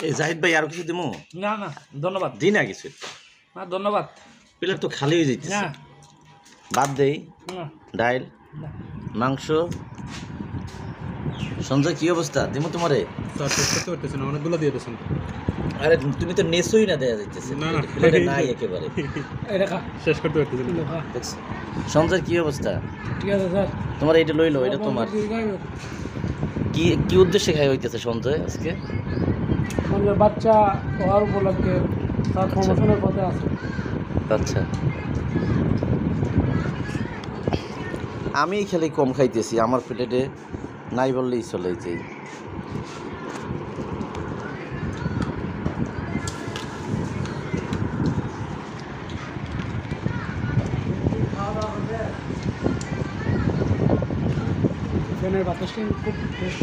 এই জাহিদ ভাই আর কিছু দিমু? না না ধন্যবাদ। দিই না কিছু। না ধন্যবাদ। প্লেট তো খালি হয়ে যাইতেছে। না ভাত দেই, না ডাইল, না। মাংস। সঞ্জয় কি অবস্থা? দিমু তোমারে? স্যার শেষ করতে পারতেছি না, অনেকগুলো দিয়ে দিয়েছেন। আরে তুমি তো নেসোই না দেয়া যাইতেছে। না, না। প্লেটে নাই একেবারে। এটা খা। শেষ করতে পারতেছি না। এগুলো খা। দেখছো? সঞ্জয় কি অবস্থা? ঠিক আছে স্যার। তোমার এইটা লইলো, এটা তোমার। কি কি উদ্দেশ্যে খাই হইতেছে সঞ্জয় আজকে? আমাদের বাচ্চা হওয়ার উপলক্ষে তার প্রমোশনের পথে আছে। আচ্ছা, আমি খালি কম খাইতেছি, আমার প্লেটে নাই বললেই চলে যাই। ফ্যানের বাতাসটা খুব ফ্রেশ।